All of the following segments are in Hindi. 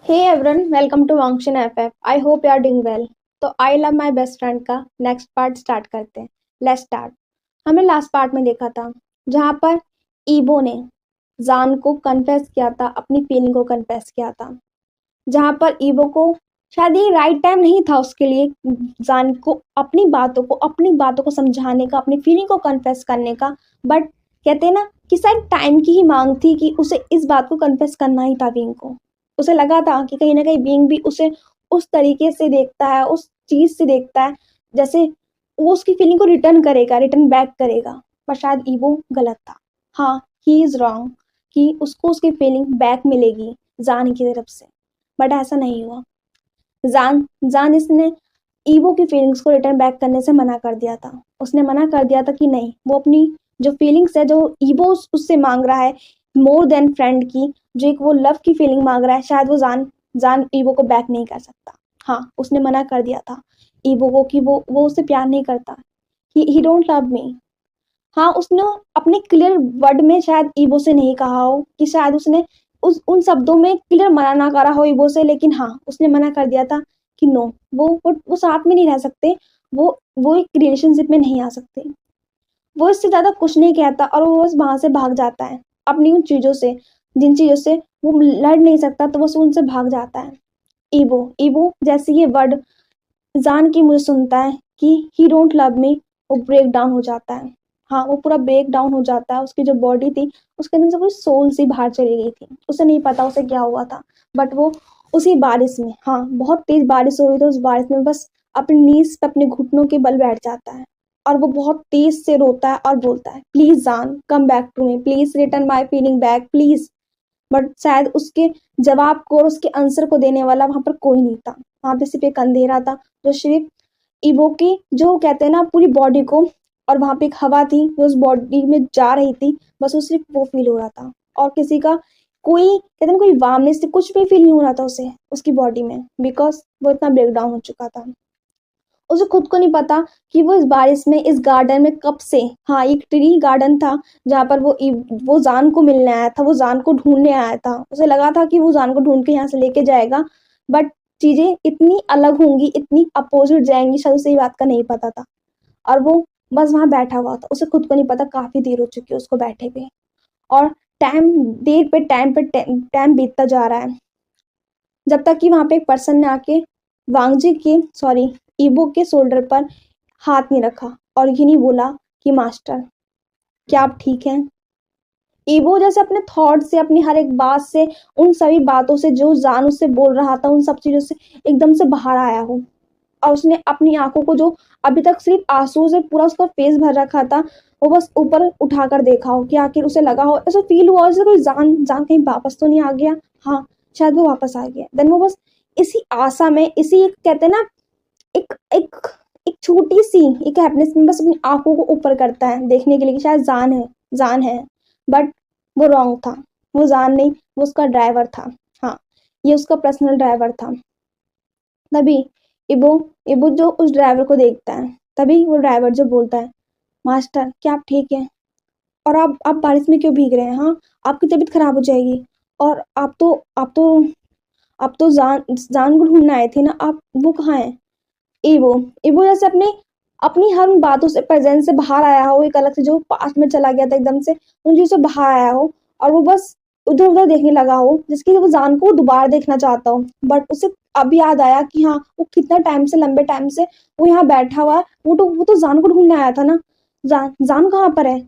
Hey everyone, welcome to Vangshin FF. I hope you are doing well. तो I love my best friend का नेक्स्ट पार्ट स्टार्ट करते हैं. Let's start. हमने लास्ट पार्ट में देखा था जहाँ पर ईबो ने जान को कन्फेस किया था, अपनी फीलिंग को कन्फेस किया था. जहाँ पर ईबो को शायद ये राइट टाइम नहीं था उसके लिए जान को अपनी बातों को समझाने का, अपनी फीलिंग को कन्फेस करने का. बट कहते हैं ना कि शायद टाइम की ही मांग थी कि उसे इस बात को कन्फेस करना ही था बीइंग को. उसे लगा था कि कहीं ना कहीं बीइंग भी उसे उस तरीके से देखता है, उस चीज से देखता है जैसे वो उसकी फीलिंग को रिटर्न करेगा, रिटर्न बैक करेगा. पर शायद ईवो गलत था. हाँ, ही इज रॉन्ग कि उसको उसकी फीलिंग बैक मिलेगी जान की तरफ से. बट ऐसा नहीं हुआ. जान जान इसने ईवो की फीलिंग्स को रिटर्न बैक करने से मना कर दिया था. उसने मना कर दिया था कि नहीं, वो अपनी जो फीलिंग्स है, जो ईवो उससे मांग रहा है मोर देन फ्रेंड की, जो एक वो लव की फीलिंग मांग रहा है, शायद वो जान जान ईवो को बैक नहीं कर सकता. हाँ, उसने मना कर दिया था ईवो को कि वो उससे प्यार नहीं करता. ही डोंट लव मी. हाँ, उसने अपने क्लियर वर्ड में शायद ईवो से नहीं कहा हो, कि शायद उसने उस उन शब्दों में क्लियर मना ना करा हो ईवो से, लेकिन हाँ, उसने मना कर दिया था कि नो, वो साथ में नहीं रह सकते. वो एक रिलेशनशिप में नहीं आ सकते. वो इससे ज़्यादा कुछ नहीं कहता और वो बस वहाँ से भाग जाता है अपनी उन चीज़ों से, जिन चीज़ों से वो लड़ नहीं सकता, तो बस उनसे भाग जाता है. ईवो ईवो जैसे ये वर्ड जान की मुझे सुनता है कि ही डोंट लव मी, वो ब्रेक डाउन हो जाता है. हाँ, वो पूरा ब्रेक डाउन हो जाता है. उसकी जो बॉडी थी, उसके अंदर से कोई सोल सी बाहर चली गई थी. उसे नहीं पता उसे क्या हुआ था. बट वो उसी बारिश में, हाँ, बहुत तेज बारिश हो रही थी, उस बारिश में बस अपनी नीज पे अपने घुटनों के बल बैठ जाता है. और वो बहुत तेज से रोता है और बोलता है, प्लीज जान, come back to me, please return my feeling back, please. But शायद उसके जवाब को और उसके आंसर को देने वाला वहां पर कोई नहीं था. वहां पे सिर्फ एक अंधेरा था, जो सिर्फ ईवो की, जो कहते हैं ना, पूरी बॉडी को, और वहां पे एक हवा थी जो उस बॉडी में जा रही थी, बस वो सिर्फ वो फील हो रहा था. और किसी का कोई, कहते हैं ना, कोई वार्मनेस, कुछ भी फील नहीं हो रहा था उसे उसकी बॉडी में, बिकॉज वो इतना ब्रेक डाउन हो चुका था. उसे खुद को नहीं पता कि वो इस बारिश में, इस गार्डन में कब से, हाँ, एक ट्री गार्डन था जहाँ पर वो जान को मिलने आया था, वो जान को ढूंढने आया था. उसे लगा था कि वो जान को ढूंढ के यहाँ से लेके जाएगा. बट चीजें इतनी अलग होंगी, इतनी अपोजिट जाएंगी, शायद उसे ये बात का नहीं पता था. और वो बस वहां बैठा हुआ था. उसे खुद को नहीं पता काफी देर हो चुकी है उसको बैठे हुए. और टाइम, टाइम बीतता जा रहा है, जब तक कि वहां पे एक पर्सन ने आके वांगजी के, सॉरी, ईबो के शोल्डर पर हाथ नहीं रखा और ये नहीं बोला कि मास्टर, क्या आप ठीक हैं. ईबो जैसे अपने थॉट से, अपनी हर एक बात से, उन सभी बातों से जो जान उससे बोल रहा था, उन सब चीजों से एकदम से बाहर आया हो. और उसने अपनी आंखों को, जो अभी तक सिर्फ आंसू से पूरा उसका फेस भर रखा था, वो बस ऊपर उठाकर देखा हो कि आखिर उसे लगा हो, ऐसा फील हुआ जैसे कोई जान जान कहीं वापस तो नहीं आ गया. हाँ, शायद वो वापस आ गया. देन वो बस इसी आशा में, इसी एक, कहते हैं ना, एक एक एक छोटी सी एक हैप्पीनेस में बस अपनी आंखों को ऊपर करता है देखने के लिए कि शायद जान है, जान है. बट वो रॉन्ग था. वो जान नहीं, वो उसका ड्राइवर था. हाँ, ये उसका पर्सनल ड्राइवर था. तभी इबो इबो जो उस ड्राइवर को देखता है, तभी वो ड्राइवर जो बोलता है, मास्टर, क्या आप ठीक हैं? और आप बारिश में क्यों भीग रहे हैं? हाँ, आपकी तबीयत खराब हो जाएगी. और आप तो जान जान को ढूंढने आए थे ना, आप वो कहाँ है? ईवो ईवो जैसे अपने अपनी हर उन बातों से, प्रेजेंस से बाहर आया हो, एक अलग से जो पास्ट में चला गया था एकदम से, उन चीजों से बाहर आया हो. और वो बस उधर उधर देखने लगा हो, जिसकी वो जान को दोबारा देखना चाहता हो. बट उसे अब याद आया कि हाँ, वो कितना टाइम से, लंबे टाइम से वो यहाँ बैठा हुआ है. वो तो जान को ढूंढने आया था ना. जान जान कहाँ पर है?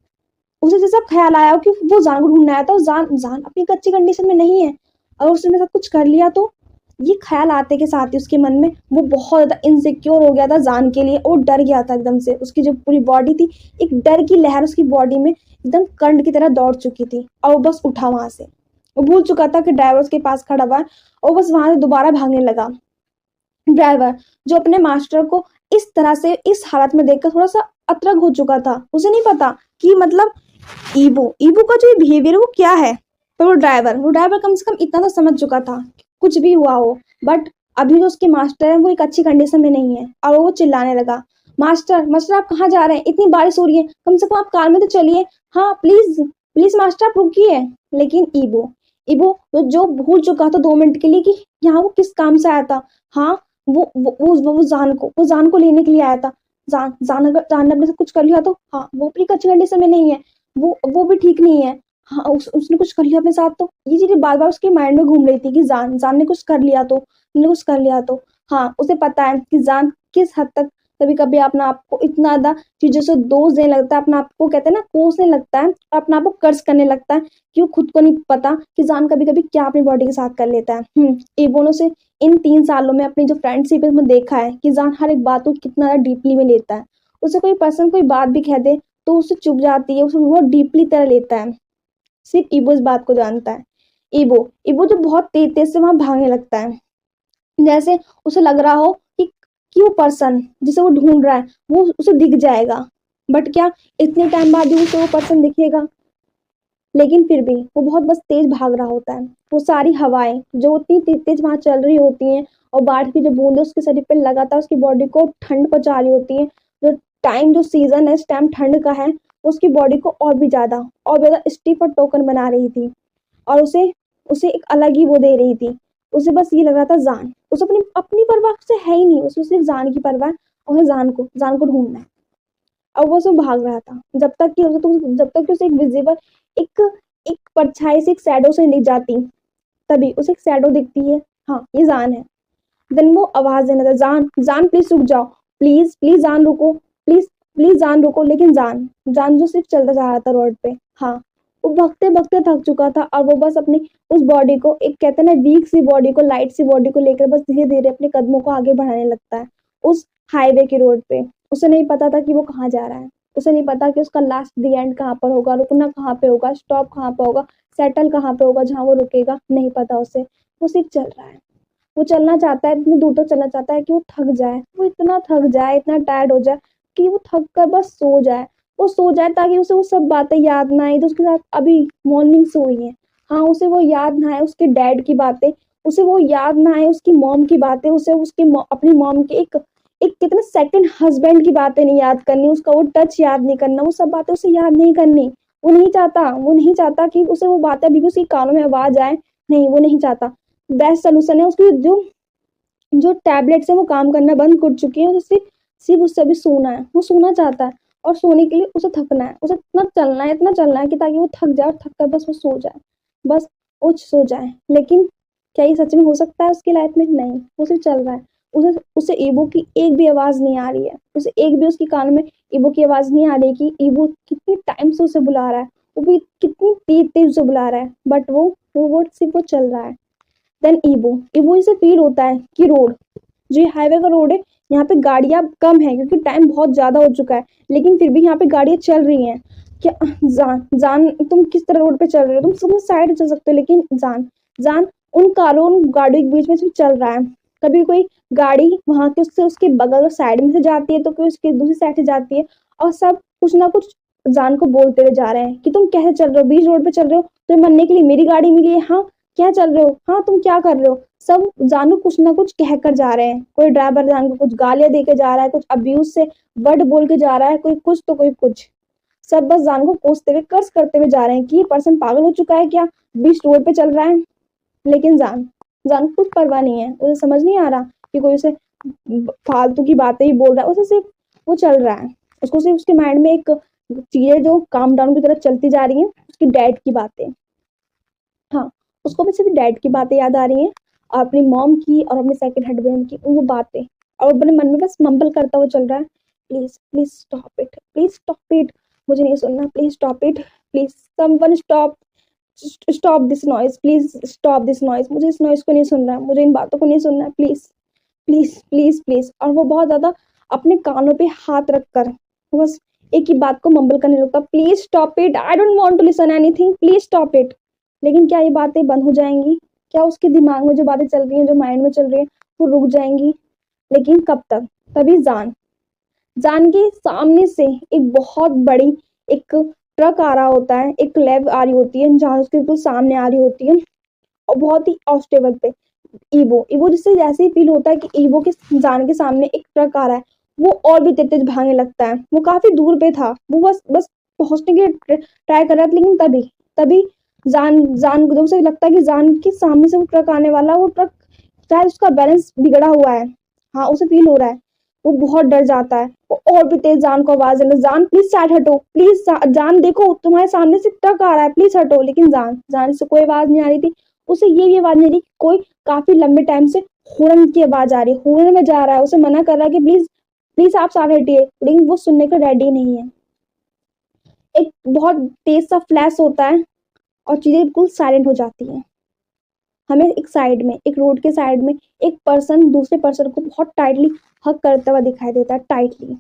उसे जैसा ख्याल आया हो कि वो जान को ढूंढने आया था, और जान जान अपनी कच्ची कंडीशन में नहीं है. अगर उसने सब कुछ कर लिया तो, ये ख्याल आते के साथ ही उसके मन में वो बहुत ज्यादा इनसिक्योर हो गया था जान के लिए, और डर गया था एकदम से. उसकी जो पूरी बॉडी थी, एक डर की लहर उसकी बॉडी में एकदम करंट की तरह दौड़ चुकी थी. और वो बस उठा वहां से. वो भूल चुका था कि ड्राइवर उसके पास खड़ा हुआ है, और बस वहां से दोबारा भागने लगा. ड्राइवर, जो अपने मास्टर को इस तरह से, इस हालत में देखकर थोड़ा सा अतरक हो चुका था. उसे नहीं पता कि मतलब ईबो ईबो का जो बिहेवियर वो क्या है. पर वो ड्राइवर कम से कम इतना तो समझ चुका था, कुछ भी हुआ हो, बट अभी जो उसके मास्टर है वो एक अच्छी कंडीशन में नहीं है. और वो चिल्लाने लगा, मास्टर, मास्टर, आप कहाँ जा रहे हैं? इतनी बारिश हो रही है, कम से कम आप कार में तो चलिए. हाँ, प्लीज प्लीज मास्टर, आप रुकिए. लेकिन ईबो ईबो जो भूल चुका था 2 मिनट के लिए कि यहाँ वो किस काम से आया था। हाँ, वो जान को लेने के लिए आया था। जान ने अपने से कुछ कर लिया तो हाँ, वो भी अच्छी कंडीशन में नहीं है, वो भी ठीक नहीं है। हाँ, उसने कुछ कर लिया अपने साथ तो ये चीजें बार बार उसके माइंड में घूम रही थी कि जान ने कुछ कर लिया तो, ने कुछ कर लिया तो। हाँ, उसे पता है कि जान किस हद तक कभी कभी अपना आपको इतना ज्यादा चीजों से दोष देने लगता है, अपना आपको कहते हैं ना कोसने लगता है और अपना आपको कर्ज करने लगता है कि वो खुद को नहीं पता कि जान कभी कभी क्या अपनी बॉडी के साथ कर लेता है। इबोनो से इन 3 सालों में अपनी जो फ्रेंडशिप है उसमें देखा है कि जान हर एक बात को कितना ज्यादा डीपली में लेता है। उसे कोई पर्सन कोई बात भी कह दे तो उसे चुप जाती है, उसे बहुत डीपली तरह लेता है। सिर्फ ईबो इस बात को जानता है। ईबो ईबो जो बहुत तेज तेज से वहां भागने लगता है, जैसे उसे लग रहा हो कि वो पर्सन जिसे वो ढूंढ रहा है वो उसे दिख जाएगा। बट क्या इतने टाइम बाद भी उसे वो पर्सन दिखेगा? लेकिन फिर भी वो बहुत बस तेज भाग रहा होता है। वो सारी हवाएं जो उतनी तेज तेज वहां चल रही होती हैं और बाढ़ की जो बूंदें उसके शरीर पे लगातार उसकी बॉडी को ठंड पहुंचा रही होती है। जो सीजन है इस टाइम ठंड का है, उसकी बॉडी को और भी ज्यादा स्टिफ और टोकन बना रही थी। और उसे उसे एक अलग ही वो दे रही थी। उसे बस ये लग रहा था जान, उसे अपनी अपनी परवाह से है ही नहीं, उसे सिर्फ जान की परवाह है और उसे जान को ढूंढना है। अब वो सब भाग रहा था जब तक कि उसे एक विजिबल एक एक परछाई से एक शैडो से दिख जाती, तभी उसे एक शैडो दिखती है। हाँ, ये जान है। देन वो आवाज देने लगा, जान जान प्लीज रुक जाओ, प्लीज प्लीज जान रुको, प्लीज प्लीज जान रुको। लेकिन जान जान जो सिर्फ चलता जा रहा था रोड पे। हाँ, वो भगते भगते थक चुका था और वो बस अपनी उस बॉडी को एक कहते हैं ना वीक सी बॉडी को लाइट सी बॉडी को लेकर बस धीरे धीरे अपने कदमों को आगे बढ़ाने लगता है उस हाईवे के रोड पे। उसे नहीं पता था कि वो कहाँ जा रहा है, उसे नहीं पता कि उसका लास्ट दी एंड कहाँ पर होगा, रुकना कहाँ पे होगा, स्टॉप कहाँ पे होगा, सेटल कहाँ पे होगा जहाँ वो रुकेगा, नहीं पता उसे। वो सिर्फ चल रहा है। वो चलना चाहता है, इतनी दूर तक चलना चाहता है कि वो थक जाए, वो इतना थक जाए, इतना टायर्ड हो जाए कि वो थक कर बस सो जाए। वो सो जाए ताकि उसे वो सब बातें याद ना आए जो उसके साथ अभी मॉर्निंग से हुई हैं। हाँ, उसे वो याद ना आए उसके डैड की बातें, उसे वो याद ना आए उसकी मॉम की बातें, उसे अपनी मॉम के एक एक कितने सेकंड हस्बैंड की बातें नहीं याद करनी, उसका वो टच याद नहीं करना, वो सब बातें उसे याद नहीं करनी। वो नहीं चाहता कि उसे वो बातें अभी भी उसकी कानों में आवाज आए। नहीं, वो नहीं चाहता। बेस्ट सोल्यूशन है उसकी जो जो टैबलेट्स है वो काम करना बंद कर चुकी है। उसे सिर्फ उससे अभी सोना है, वो सोना चाहता है और सोने के लिए उसे थकना है, उसे इतना चलना है कि ताकि वो थक जाए और थक कर बस वो सो जाए, बस वो सो जाए। लेकिन क्या ये सच में हो सकता है उसकी लाइफ में? नहीं, वो सिर्फ चल रहा है। उसे उसे ईबो की एक भी आवाज नहीं आ रही है, उसे एक भी उसकी कान में ईबो की आवाज नहीं आ रही कि ईबो कितनी टाइम से उसे बुला रहा है, वो भी कितनी तेज तेज उसे बुला रहा है, बट वो सिर्फ वो चल रहा है। देन ईबो ईबो इसे फील होता है कि रोड जो हाईवे का रोड है, यहाँ पे गाड़ियां कम है क्योंकि टाइम बहुत ज्यादा हो चुका है, लेकिन फिर भी यहाँ पे गाड़ियां चल रही हैं। क्या जान जान तुम किस तरह रोड पे चल रहे हो? तुम सब साइड चल सकते हो, लेकिन जान जान उन गाड़ियों के बीच में से चल रहा है। कभी कोई गाड़ी वहां के उससे उसके बगल और साइड में से जाती है तो कोई उसके दूसरी साइड से जाती है और सब कुछ ना कुछ जान को बोलते हुए जा रहे हैं कि तुम कैसे चल रहे हो, बीच रोड पे चल रहे हो, तुम्हें मरने के लिए मेरी गाड़ी मिली है? हाँ, क्या चल रहे हो? हाँ, तुम क्या कर रहे हो? सब जानू कुछ ना कुछ कह कर जा रहे हैं। कोई ड्राइवर जान को कुछ गालियां दे के जा रहा है, कुछ अब्यूज से वर्ड बोल के जा रहा है, कोई कुछ तो कोई कुछ। सब बस जान को कोसते हुए कर्ज करते हुए जा रहे हैं कि ये पर्सन पागल हो चुका है क्या, बीच रोड पे चल रहा है। लेकिन जान को कुछ परवाह नहीं है, उसे समझ नहीं आ रहा कि कोई उसे फालतू की बातें ही बोल रहा है। उसे सिर्फ वो चल रहा है, उसको सिर्फ उसके माइंड में एक चीजें जो काम डाउन की तरफ चलती जा रही है, उसकी डैड की बातें। हाँ, उसको भी सिर्फ डैड की बातें याद आ रही हैं और अपनी मॉम की और अपने सेकंड हस्बैंड की वो बातें, और अपने मन में बस मम्बल करता हुआ चल रहा है, please please stop it, please stop it, मुझे नहीं सुनना, please stop it, please someone stop stop this noise, please stop this noise, मुझे इस नॉइज को नहीं सुनना है, मुझे इन बातों को नहीं सुनना है, प्लीज प्लीज प्लीज प्लीज। और वो बहुत ज्यादा अपने कानों पे हाथ रखकर वो बस एक ही बात को मम्बल करने लगता, please stop it, I don't want to listen anything, please stop it. लेकिन क्या ये बातें बंद हो जाएंगी? क्या उसके दिमाग में जो बातें चल रही हैं, जो माइंड में चल रही हैं, वो रुक जाएंगी? लेकिन कब तक? तभी जान के सामने से एक बहुत बड़ी एक ट्रक आ रहा होता है, एक लैब आ रही होती है जहां उसके बिल्कुल सामने आ रही होती है और बहुत ही ऑस्टेबल पे ईबो ईबो जिससे जैसे ही फील होता है कि ईबो के जान के सामने एक ट्रक आ रहा है, वो और भी तेज तेज भागने लगता है। वो काफी दूर पे था, वो बस बस पहुंचने के ट्राई कर रहा था, लेकिन तभी तभी जान जान को जब उसे लगता है कि जान के सामने से वो ट्रक आने वाला है, वो ट्रक शायद उसका बैलेंस बिगड़ा हुआ है। हाँ, उसे फील हो रहा है। वो बहुत डर जाता है। वो और भी तेज जान को आवाज देना, जान प्लीज साइड हटो, प्लीज जान देखो तुम्हारे सामने से ट्रक आ रहा है, प्लीज हटो। लेकिन जान जान से कोई आवाज नहीं आ रही थी। उसे ये भी आवाज नहीं आ रही कि कोई काफी लंबे टाइम से हॉर्न की आवाज आ रही है, हॉर्न में जा रहा है, उसे मना कर रहा है कि प्लीज प्लीज आप साइड हटिए, लेकिन वो सुनने को रेडी नहीं है। एक बहुत तेज सा फ्लैश होता है और चीजें बिल्कुल साइलेंट हो जाती हैं। हमें एक साइड में, एक रोड के साइड में एक पर्सन दूसरे पर्सन को बहुत टाइटली हग करता हुआ दिखाई देता है, टाइटली।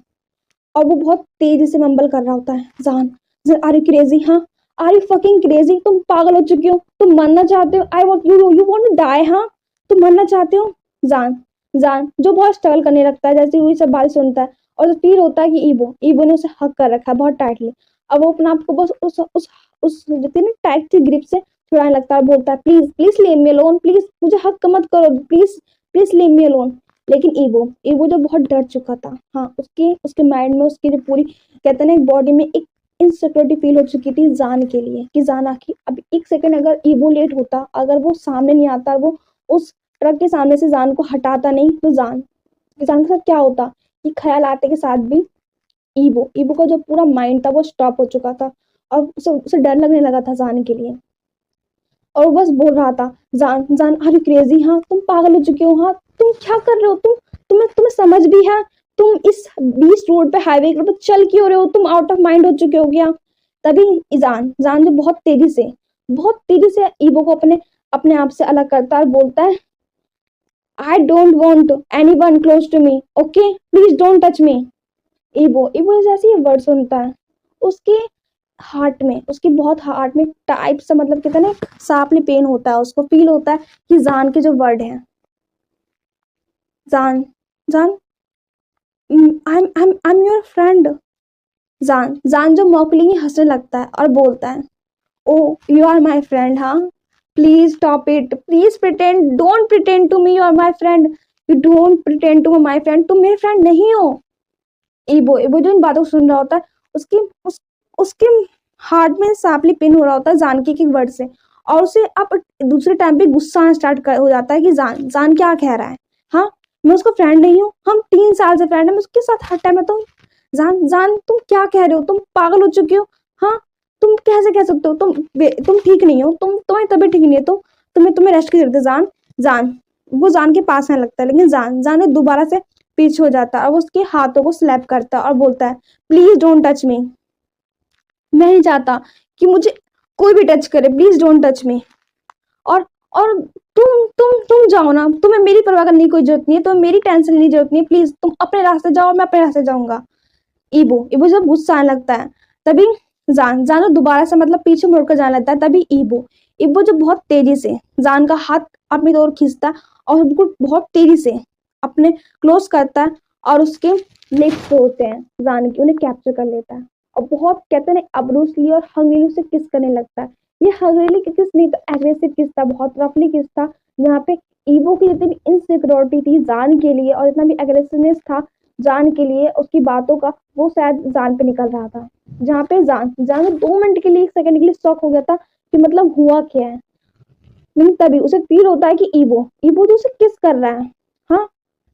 और वो बहुत तेजी से मम्बल कर रहा होता है, जान आर यू क्रेजी, हाँ आर यू फकिंग क्रेजी, तुम पागल हो चुकी हो, तुम मरना चाहते हो, I want you want to die, हाँ तुम मरना चाहते हो। जान जान जो बहुत स्ट्रगल करने लगता है, जैसे वही सब बात सुनता है और फील होता है कि ईबो ने उसे हक कर रखा है बहुत टाइटली। अब वो अपने आप को बस उस जितने टाइट की ग्रिप से छुड़ाने लगता है, बोलता है please please leave me alone, please मुझे हक मत करो, please please leave me alone. लेकिन ईवो जो बहुत डर चुका था, हाँ उसके उसके माइंड में, उसकी जो पूरी कहते हैं ना बॉडी में एक इनसिक्योरिटी फील हो चुकी थी जान के लिए, कि जान आखिर अब एक सेकंड अगर ईवो लेट होता, अगर वो सामने नहीं आता, वो उस ट्रक के सामने से जान को हटाता नहीं, तो जान के साथ क्या होता। ये ख्याल आते के साथ भी ईवो ईवो का जो पूरा माइंड था वो स्टॉप हो चुका था और उसे डर लगने लगा था जान के लिए। और वो बस बोल रहा था, जान जान आर यू क्रेजी, हाँ तुम पागल हो चुके हो, हाँ तुम क्या कर रहे हो, तुम्हें तुम्हें समझ भी है, तुम इस बीच रोड पे हाईवे पर चल क्यों रहे हो, तुम आउट ऑफ माइंड हो चुके हो क्या। तभी जान जान जो बहुत तेजी से ईवो को अपने अपने आप से अलग करता है और बोलता है, I don't want anyone close to me, okay please don't touch me. ईवो ईवो जैसे ये वर्ड सुनता है, उसके हार्ट में, उसकी बहुत हार्ट में टाइप सा, मतलब कहते हैं ना सांपली पेन होता है, उसको फील होता है कि जान के जो वर्ड है, जान जान आई एम योर फ्रेंड। जान जान जो मौकली हंसने लगता है और बोलता है, oh you are my friend, हाँ please stop it, please pretend, don't pretend to me you are my friend, you don't pretend to my friend, तुम मेरे फ्रेंड नहीं हो। ईबो ईबो जो इन बातों को सुन रहा होता है, उसकी उसके हार्ट में सांपली पिन हो रहा होता है जानकी के वर्ड से, और उसे अब दूसरे टाइम पे गुस्सा आना स्टार्ट हो जाता है कि जान जान क्या कह रहा है, हाँ मैं उसका फ्रेंड नहीं हूँ, हम 3 साल से फ्रेंड है, मैं उसके साथ हर टाइम रहता हूँ। जान जान तुम क्या कह रहे हो, तुम पागल हो चुके हो, हाँ तुम कैसे कह सकते हो, तुम ठीक नहीं हो, तुम्हारी तबीयत ठीक नहीं है, तुम्हें तुम्हें रेस्ट की जरूरत है। जान जान वो जान के पास आने लगता है, लेकिन जान जान दोबारा से पीछे हो जाता है और वो उसके हाथों को स्लैप करता है और बोलता है, प्लीज डोंट टच मी, मैं नहीं चाहता कि मुझे कोई भी टच करे, प्लीज डोंट टच मी। और तुम जाओ ना, तुम्हें मेरी परवाह करने की कोई जरूरत नहीं है, तुम्हें मेरी टेंशन लेने की जरूरत नहीं है, प्लीज तुम अपने रास्ते जाओ, मैं अपने रास्ते जाऊंगा। ईबो ईबो जब गुस्सा आने लगता है, तभी जान जान दोबारा से मतलब पीछे मुड़कर जाने लगता है, तभी ईबो ईबो जो बहुत तेजी से जान का हाथ अपनी ओर खींचता है और बिल्कुल बहुत तेजी से अपने क्लोज करता है और उसके लिप्स होते हैं जान की, उन्हें कैप्चर कर लेता है और बहुत कहते हैं अब्रूसली और हंगरीली से किस करने लगता है। ये हंगरीली किस नहीं तो एग्रेसिव किस था, बहुत रफली किस था, जहाँ पे ईवो की जितनी भी इनसिक्योरिटी थी जान के लिए और इतना भी एग्रेसिवनेस था जान के लिए, उसकी बातों का वो शायद जान पे निकल रहा था। जहाँ पे जान जान 2 मिनट के लिए, 1 सेकंड के लिए शॉक हो गया था कि मतलब हुआ क्या है। लेकिन तभी उसे फील होता है कि ईवो ईवो जो उसे किस कर रहा है, हाँ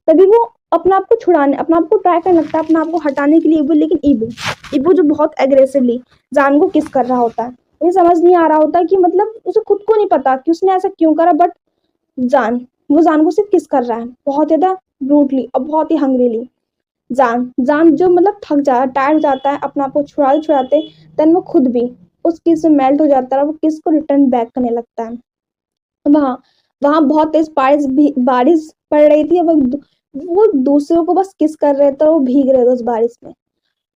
तभी वो अपने आप को छुड़ाने, अपने आप को ट्राई करने लगता है, अपने आप को हटाने के लिए ईवो, लेकिन ईवो ईवो जो बहुत एग्रेसिवली जान को किस कर रहा होता है, ये समझ नहीं आ रहा होता कि मतलब उसे खुद को नहीं पता कि उसने ऐसा क्यों करा, बट जान वो जान को सिर्फ किस कर रहा है बहुत ज्यादा ब्रूटली और बहुत ही हंग्रीली। जान जान जो मतलब थक जाता है, टायर्ड हो जाता है, अपने आप को छुड़ाते छुड़ाते देन वो खुद भी उस किस से मेल्ट हो जाता है, वो किस को रिटर्न बैक करने लगता है। वहां वहां बहुत तेज बारिश पड़ रही थी, वो दूसरों को बस किस कर रहे थे और वो भीग रहे थे उस बारिश में।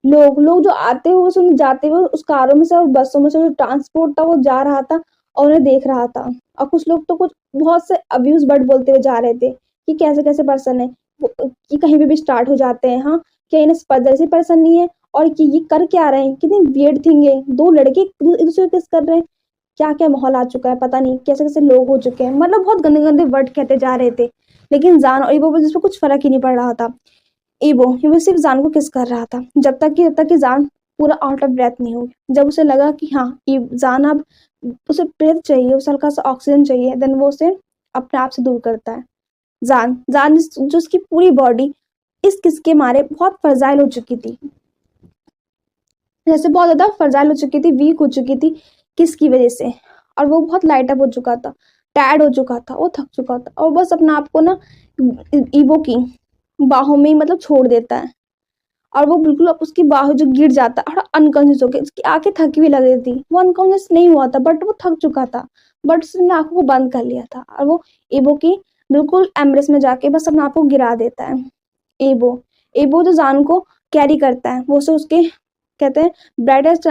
लोग लोग जो आते हुए सुन जाते हुए उस कारों में से और बसों में से जो ट्रांसपोर्ट था वो जा रहा था और उन्हें देख रहा था। और कुछ लोग तो कुछ बहुत से अब्यूज वर्ड बोलते हुए जा रहे थे कि कैसे कैसे पर्सन है कि कहीं पे भी स्टार्ट हो जाते हैं, हाँ क्या इन्हें जैसे पर्सन नहीं है और कि ये कर क्या रहे हैं, कितनी वियर्ड थिंग है, 2 लड़के एक दूसरे को किस कर रहे हैं, क्या क्या माहौल आ चुका है, पता नहीं कैसे कैसे लोग हो चुके हैं, मतलब बहुत गंदे गंदे वर्ड कहते जा रहे थे। लेकिन जान और इबो जिस पर कुछ फर्क ही नहीं पड़ रहा था। इबो सिर्फ जान को किस कर रहा था जब तक कि जान पूरा आउट ऑफ ब्रेथ नहीं होगी। जब उसे लगा कि हाँ जान अब उसे ब्रेथ चाहिए, उसे हल्का सा ऑक्सीजन चाहिए, देन वो उसे अपने आप से दूर करता है। जान जान जो उसकी पूरी बॉडी इस किस के मारे बहुत फ्रजाइल हो चुकी थी, जैसे बहुत ज्यादा फ्रजाइल हो चुकी थी, वीक हो चुकी थी किस की वजह से, और वो बहुत लाइट अप हो चुका था, टायर्ड हो चुका था, वो थक चुका था, और बस अपने आप को ना ईवो की बाहों में ही मतलब छोड़ देता है, और वो बिल्कुल अब उसकी बाहों जो गिर जाता है और अनकॉन्शियस होकर, उसकी आंखें थकी हुई लग रही थी, वो अनकॉन्शियस नहीं हुआ था बट वो थक चुका था, बट उसने आंखों को बंद कर लिया था, और वो ईवो की बिल्कुल एम्ब्रेस में जाके बस अपने आप को गिरा देता है। ईवो ईवो जो जान को कैरी करता है, वो उसे उसके कहते हैं ब्राइटेस्ट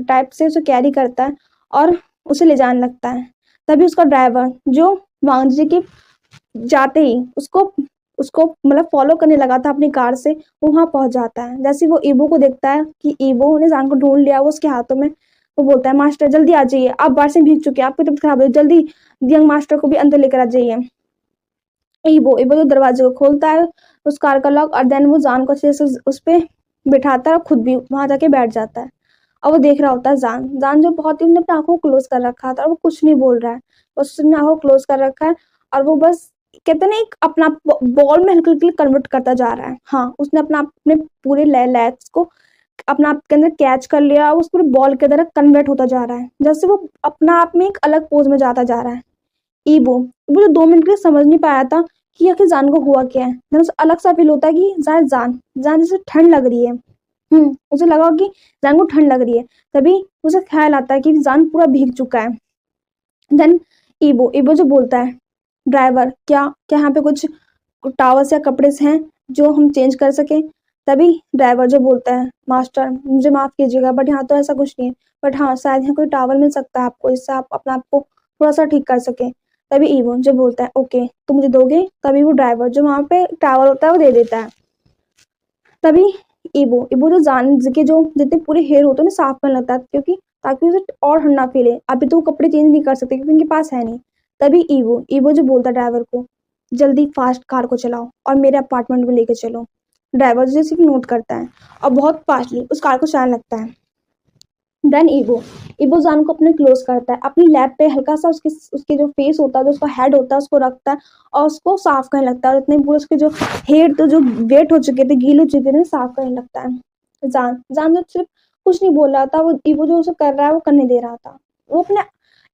टाइप से उसे कैरी करता है और उसे ले जाने लगता है। तभी उसका ड्राइवर जो वांग जी की जाते ही उसको उसको मतलब फॉलो करने लगा था अपनी कार से, वो वहां पहुंच जाता है। जैसे वो ईबो को देखता है कि ईबो ने जान को ढूंढ लिया, वो उसके हाथों में, वो बोलता है मास्टर जल्दी आ जाइए, आप बाहर से भीग चुके हैं, आपकी तबीयत खराब है, जल्दी यंग मास्टर को भी अंदर लेकर आ जाइए। ईबो ईबो जो दरवाजे को खोलता है उस कार का लॉक, और देन वो जान को अच्छे से उस पे बिठाता है और खुद भी वहां जाके बैठ जाता है। और वो देख रहा होता है जान जान जो बहुत ही, उसने अपनी आंखों को क्लोज कर रखा था और वो कुछ नहीं बोल रहा है, बस उसने आंखों को क्लोज कर रखा है, और वो बस कहते हैं ना एक अपना बॉल में हल्के हल्के कन्वर्ट करता जा रहा है। हाँ, उसने अपना अपने पूरे लेग्स को अपना आप के अंदर कैच कर लिया, उस पूरे बॉल के तरह कन्वर्ट होता जा रहा है, जैसे वो अपना आप में एक अलग पोज में जाता जा रहा है। ईबो वो जो 2 मिनट के लिए समझ नहीं पाया था कि आखिर जान को हुआ क्या है, जब उसे अलग सा फील होता है कि शायद जान जान जैसे ठंड लग रही है। उसे लगा कि जान को ठंड लग रही है, तभी उसे ख्याल आता है कि जान पूरा भीग चुका है। देन ईबो ईबो जो बोलता है ड्राइवर क्या क्या यहाँ पे कुछ टावल्स या कपड़े हैं जो हम चेंज कर सके। तभी ड्राइवर जो बोलता है मास्टर मुझे माफ कीजिएगा बट यहाँ तो ऐसा कुछ नहीं है, बट हाँ शायद यहाँ कोई टावल मिल सकता है आपको, जिससे आप अपना आप को थोड़ा सा ठीक कर सके। तभी ईबो जो बोलता है ओके तो मुझे दोगे, तभी वो ड्राइवर जो वहां पे टावल होता है वो दे देता है। तभी ईबो ईबो जो जान के जो जितने पूरे हेयर होते हैं ना साफ करने लगता है, क्योंकि ताकि उसे और ठंडा फीले, अभी तो वो कपड़े चेंज नहीं कर सकते क्योंकि उनके पास है नहीं। तभी ईबो ईबो जो बोलता है ड्राइवर को जल्दी फास्ट कार को चलाओ और मेरे अपार्टमेंट में लेके चलो। ड्राइवर जो सिर्फ नोट करता है और बहुत फास्टली उस कार को चलाने लगता है। देन ईबो ईबो जान को अपने क्लोज करता है, अपनी लैब पे हल्का सा उसके उसके जो फेस होता है, जो उसका हेड होता है उसको रखता है और उसको साफ करने लगता है, और इतने पूरे उसके जो हेड तो जो वेट हो चुके थे, गीले हो चुके थे, साफ करने लगता है। जान जान जो सिर्फ कुछ नहीं बोल रहा था, वो ईबो जो उसे कर रहा है वो करने दे रहा था। वो अपने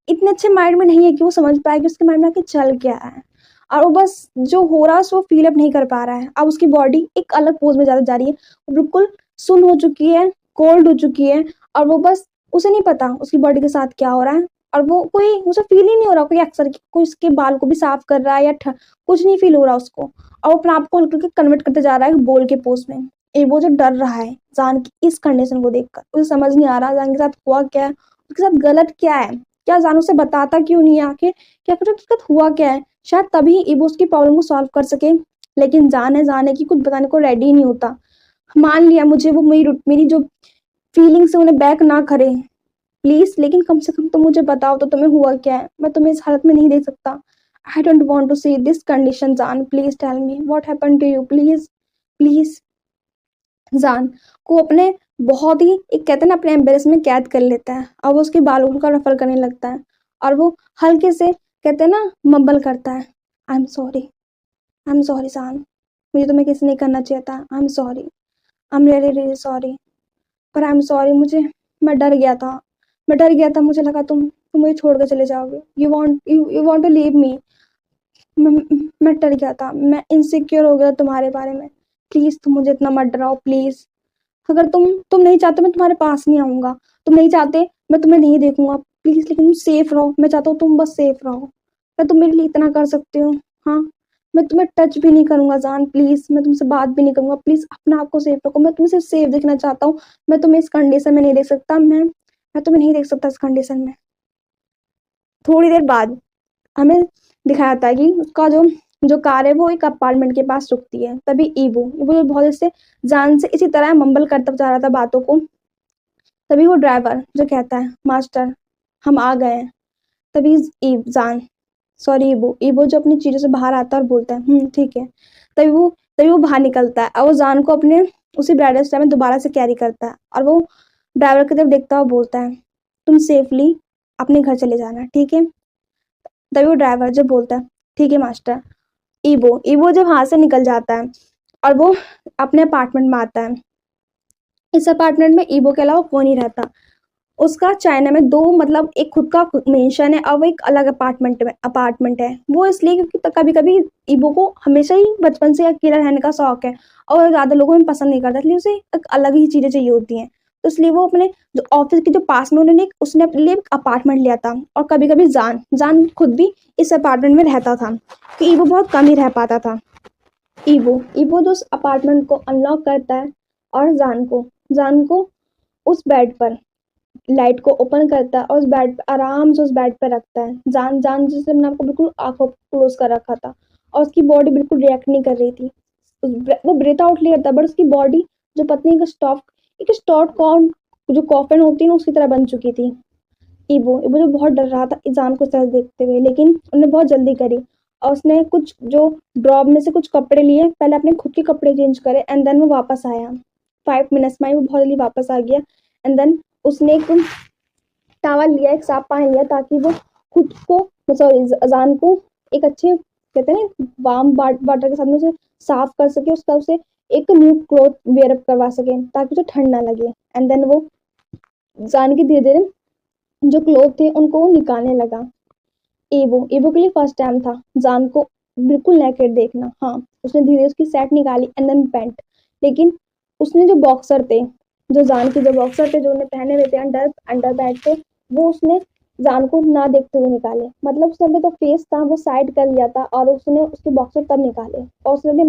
इतने अच्छे माइंड में नहीं है कि वो समझ पाए कि उसके माइंड में आके चल क्या है, और वो बस जो हो रहा है उसको फील अप नहीं कर पा रहा है। अब उसकी बॉडी एक अलग पोज में ज्यादा जा रही है, वो बिल्कुल सुन हो चुकी है, कोल्ड हो चुकी है, और वो बस उसे नहीं पता उसकी बॉडी के साथ क्या हो रहा है, और वो कोई उसे फील ही नहीं हो रहा कोई अक्सर कोई उसके बाल को भी साफ कर रहा है या कुछ नहीं फील हो रहा उसको, और वो अपने आप को हल्के हल्के कन्वर्ट करते जा रहा है बोल के पोज में। वो जो डर रहा है जान की इस कंडीशन को देखकर, उसे समझ नहीं आ रहा जान के साथ हुआ क्या है, उसके साथ गलत क्या है, क्या जान उसे बताता क्यों नहीं है आखिर, क्या कुछ उसके साथ हुआ क्या है, शायद तभी ईबो उसकी प्रॉब्लम को सॉल्व कर सके। लेकिन जाने की कुछ बताने को रेडी ही नहीं होता। मान लिया मुझे वो मेरी मेरी जो फीलिंग्स है उन्हें बैक ना करे प्लीज, लेकिन कम से कम तो मुझे बताओ तो तुम्हें हुआ क्या है, मैं तुम्हें इस हालत में नहीं देख सकता। I don't want to see this condition जान, please tell me what happened to you, please please. जान को अपने बहुत ही एक कहते हैं ना अपने एम्बेरस में कैद कर लेता है, और वो उसके बालों का रफल करने लगता है, और वो हल्के से कहते हैं ना मम्बल करता है I am sorry, I am sorry जान, मुझे तुम्हें किसी नहीं करना चाहिए था, I am sorry, I am really really sorry, पर आई एम सॉरी, मुझे मैं डर गया था, मैं डर गया था, मुझे लगा तुम मुझे छोड़ कर चले जाओगे, you want to leave me, मैं डर गया था, मैं इनसिक्योर हो गया तुम्हारे बारे में, प्लीज तुम मुझे इतना मत डराओ प्लीज, अगर तुम नहीं चाहते मैं तुम्हारे पास नहीं आऊंगा, तुम नहीं चाहते मैं तुम्हें नहीं देखूंगा प्लीज, लेकिन तुम सेफ रहो, मैं चाहता हूँ तुम बस सेफ रहो, मैं तुम मेरे लिए इतना कर सकते हो। हाँ, मैं तुम्हें टच भी नहीं करूंगा जान, प्लीज मैं तुमसे बात भी नहीं करूंगा, प्लीज अपने आप को सेफ रखो, मैं तुम्हें सिर्फ सेफ देखना चाहता हूँ, मैं तुम्हें इस कंडीशन में नहीं देख सकता, मैं तुम्हें नहीं देख सकता इस कंडीशन में। थोड़ी देर बाद हमें दिखाया जाता है कि उसका जो जो कार है वो एक अपार्टमेंट के पास रुकती है। तभी ईबो ईबो जो बहुत इससे जान से इसी तरह मम्बल करता जा रहा था बातों को, तभी वो ड्राइवर जो कहता है मास्टर हम आ गए हैं। तभी जान सॉरी ईबो जो अपनी चीजों से बाहर आता है और बोलता है ठीक है। तभी वो बाहर निकलता है और वो जान को अपने उसी ब्राइडल स्टाइल में दोबारा से कैरी करता है, और वो ड्राइवर की तरफ देखता हुआ बोलता है तुम सेफली अपने घर चले जाना, ठीक है। तभी वो ड्राइवर जब बोलता है ठीक है मास्टर। ईबो ईबो जब वहां से निकल जाता है और वो अपने अपार्टमेंट में आता है। इस अपार्टमेंट में ईबो के अलावा कोई नहीं रहता। उसका चाइना में दो मतलब एक खुद का मेंशन है और वो एक अलग अपार्टमेंट है। वो इसलिए क्योंकि कभी कभी ईबो को हमेशा ही बचपन से अकेला रहने का शौक है और ज़्यादा लोगों में पसंद नहीं करता, इसलिए उसे एक अलग ही चीज़ें चाहिए होती हैं। तो इसलिए वो अपने जो ऑफिस के जो पास में उसने अपने लिए एक अपार्टमेंट लिया था। और कभी कभी जान जान खुद भी इस अपार्टमेंट में रहता था कि ईबो बहुत कम ही रह पाता था। ईबो ईबो जो उस अपार्टमेंट को अनलॉक करता है और जान को उस बेड पर लाइट को ओपन करता है और उस बेड पे आराम से उस बेड पे रखता है। जान जान जिसने अपने आपको बिल्कुल आंखों क्लोज कर रखा था और उसकी बॉडी बिल्कुल रिएक्ट नहीं कर रही थी। वो ब्रेथ आउट लिया था बट उसकी बॉडी जो पत्नी का स्टॉप कॉन जो कॉफिन होती है ना उसकी तरह बन चुकी थी। ईबो ईबो जो बहुत डर रहा था जान को इस तरह देखते हुए, लेकिन उसने बहुत जल्दी करी और उसने कुछ जो ड्रॉप में से कुछ कपड़े लिए, पहले अपने खुद के कपड़े चेंज करे एंड देन वो वापस आया। 5 मिनट्स में वो बहुत जल्दी वापस आ गया एंड देन उसने एक टावल लिया, एक साफ पानी लिया ताकि वो खुद को सॉरी अजान को एक अच्छे कहते हैं ना वार्म वाटर के साथ में उसे साफ कर सके, उसका उसे एक न्यू क्लॉथ वेयर अप करवा सके ताकि उसे ठंड ना लगे। एंड देन वो जान के धीरे धीरे जो क्लॉथ थे उनको वो निकालने लगा। ईबो ईबो के लिए फर्स्ट टाइम था जान को बिल्कुल नेकेड देखना। हाँ, उसने धीरे उसकी सेट निकाली एंड देन पैंट, लेकिन उसने जो बॉक्सर थे जो जान के जो बॉक्सर थे जो उन्हें पहने हुए थे अंडर अंडर पैंट थे वो उसने जान को ना देखते हुए निकाले। मतलब उसने अपने जो फेस था वो साइड कर लिया था और उसने उसके बॉक्सर तब निकाले और उसने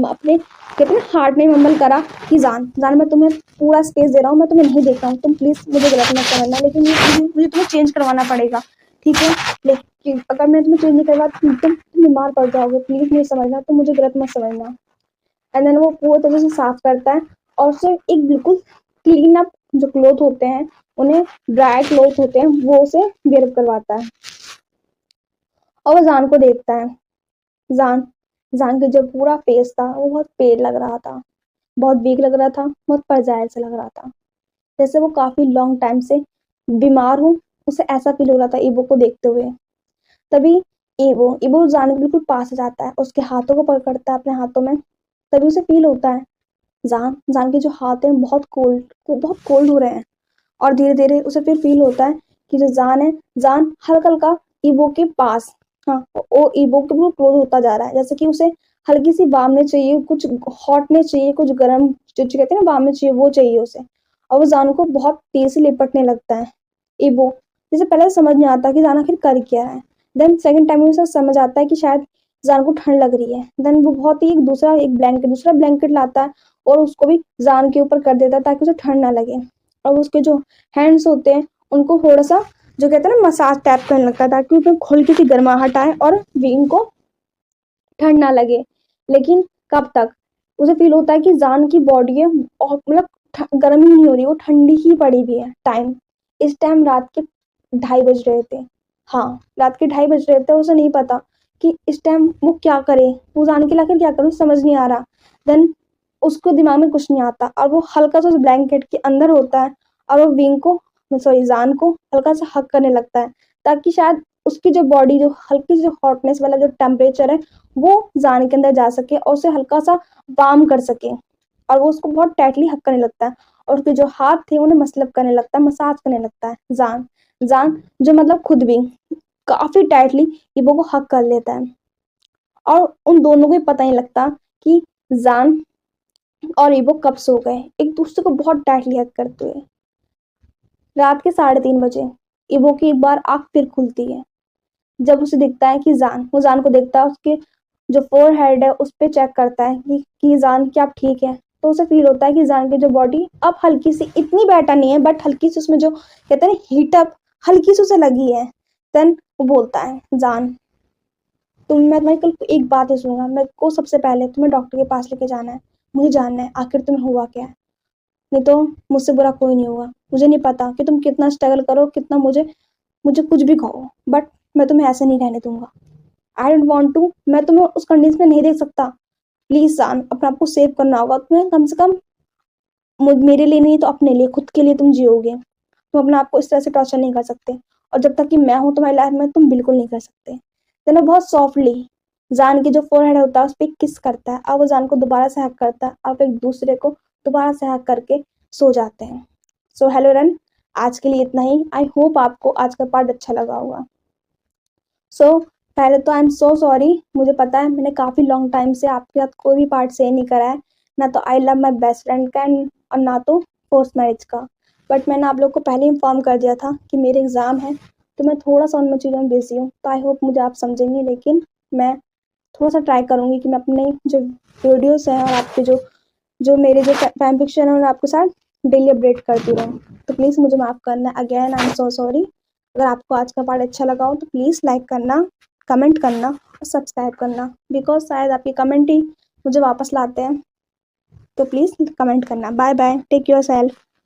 अपने कहते हैं हार्ट ने मम्बल करा कि जान जान मैं तुम्हें पूरा स्पेस दे रहा हूँ, मैं तुम्हें नहीं देख रहा हूँ, तुम प्लीज मुझे गलत मत समझना, लेकिन मुझे तुम्हें चेंज करवाना पड़ेगा, ठीक है। लेकिन अगर मैं तुम्हें चेंज नहीं करवा तुम बीमार पड़ जाओगे, प्लीज नहीं समझना, तुम मुझे गलत मत समझना। एंड देन वो पूरी तरह से साफ करता है और उसे एक बिल्कुल क्लीन अप जो क्लोथ होते हैं उन्हें ड्राई क्लोथ होते हैं वो उसे वेयर करवाता है और वो जान को देखता है। जान जान के जो पूरा फेस था वो बहुत पेल लग रहा था, बहुत वीक लग रहा था, बहुत परजाइल से लग रहा था, जैसे वो काफी लॉन्ग टाइम से बीमार हो। उसे ऐसा फील हो रहा था ईबो को देखते हुए। तभी ईबो ईबो जान के बिल्कुल पास आ जाता है, उसके हाथों को पकड़ता है अपने हाथों में। तभी उसे फील होता है जान जान के जो हाथ हैं बहुत कोल्ड हो रहे हैं। और धीरे धीरे उसे फिर फील होता है कि जो जान है जान हल्का हल्का ईबो के पास, हाँ वो ईबो के बिल्कुल क्लोज होता जा रहा है, जैसे कि उसे हल्की सी वार्मनेस चाहिए, कुछ हॉटनेस चाहिए, कुछ गर्म जो कहते हैं ना वार्मनेस चाहिए वो चाहिए उसे। और वो जान को बहुत तेज से लिपटने लगता है। ईबो जैसे पहले समझ नहीं आता कि जान आखिर कर क्या है। देन सेकंड टाइम उसे समझ आता है कि शायद जान को ठंड लग रही है। देन वो बहुत ही एक दूसरा ब्लैंकेट लाता है और उसको भी जान के ऊपर कर देता है ताकि उसे ठंड ना लगे। और उसके जो हैंड्स होते हैं उनको थोड़ा सा जो कहते हैं ना मसाज टाइप करने लगता है ताकि उसमें हल्की सी गर्माहट आए और विंग को ठंड ना लगे। लेकिन कब तक उसे फील होता है कि जान की बॉडी है और मतलब गर्म ही नहीं हो रही, वो ठंडी ही पड़ी हुई है। इस टाइम रात के 2:30 बज रहे थे। हाँ, रात के 2:30 बज रहे थे। उसे नहीं पता कि इस टाइम वो क्या करे, वो जान के लाकर क्या करे, समझ नहीं आ रहा। देन उसको दिमाग में कुछ नहीं आता और वो हल्का सा उस ब्लैंकेट के अंदर होता है और वो विंग को सॉरी जान को हल्का सा हक करने लगता है ताकि शायद उसकी जो बॉडी जो हल्की जो हॉटनेस वाला जो टेम्परेचर है वो जान के अंदर जा सके और उसे हल्का सा वार्म कर सके। और वो उसको बहुत टाइटली हक करने लगता है और उसके जो हाथ थे उन्हें मसलब करने लगता है, मसाज करने लगता है। जान जान जो मतलब खुद भी काफी टाइटली ईबो को हक कर लेता है और उन दोनों को ही पता नहीं लगता कि जान और ईबो कब सो गए, एक दूसरे को बहुत टाइटली हक करते हुए। रात के 3:30 बजे ईबो की एक बार आंख फिर खुलती है जब उसे दिखता है कि वो जान को देखता है, उसके जो फोर हेड है उस पर चेक करता है कि जान क्या आप ठीक है। तो उसे फील होता है कि जान की जो बॉडी अब हल्की सी इतनी बेटर नहीं है बट हल्की सी उसमें जो कहते हैं हीट अप हल्की सी उसे लगी है। देन वो बोलता है जान मैं तुम्हारी कल एक बात ही सुनूंगा, मेरे को सबसे पहले तुम्हें डॉक्टर के पास लेके जाना है, मुझे जानना है आखिर तुम्हें हुआ क्या है, नहीं तो मुझसे बुरा कोई नहीं होगा। मुझे नहीं पता कि तुम कितना स्ट्रगल करो कितना मुझे मुझे कुछ भी कहो बट मैं तुम्हें ऐसे नहीं रहने दूंगा। आई डोंट वांट टू, मैं तुम्हें उस कंडीशन में नहीं देख सकता। प्लीज जान अपने आप को सेव करना होगा तुम्हें, कम से कम मेरे लिए नहीं तो अपने लिए खुद के लिए तुम जियोगे, तुम अपने आप को इस तरह से टॉर्चर नहीं कर सकते। और जब तक कि मैं हूँ तुम्हारी लाइफ में तुम बिल्कुल नहीं कर सकते। देन वो बहुत सॉफ्टली जान की जो फोरहेड होता है उस पर किस करता है, अब वो जान को दोबारा से हक करता है, अब एक दूसरे को दोबारा से हक करके सो जाते हैं। सो हेलो रन, आज के लिए इतना ही। आई होप आपको आज का पार्ट अच्छा लगा होगा। सो पहले तो आई एम सो सॉरी, मुझे पता है मैंने काफ़ी लॉन्ग टाइम से आपके साथ कोई भी पार्ट शेयर नहीं करा है, ना तो I love my best friend का और ना तो फोर्स मैरिज का। बट मैंने आप लोग को पहले इन्फॉर्म कर दिया था कि मेरे एग्ज़ाम है, तो मैं थोड़ा सा उन चीज़ों में बिजी हूँ, तो आई होप मुझे आप समझेंगे। लेकिन मैं थोड़ा सा ट्राई करूँगी कि मैं अपने जो वीडियोस हैं और आपके जो मेरे जो फैन फिक्शन है, मैं आपके साथ डेली अपडेट करती रहूँ। तो प्लीज़ मुझे माफ़ करना, again I am so sorry. अगर आपको आज का पार्ट अच्छा लगा हो तो प्लीज़ लाइक करना, कमेंट करना और सब्सक्राइब करना, बिकॉज शायद आपके कमेंट ही मुझे वापस लाते हैं। तो प्लीज़ कमेंट करना। Bye bye, take your self.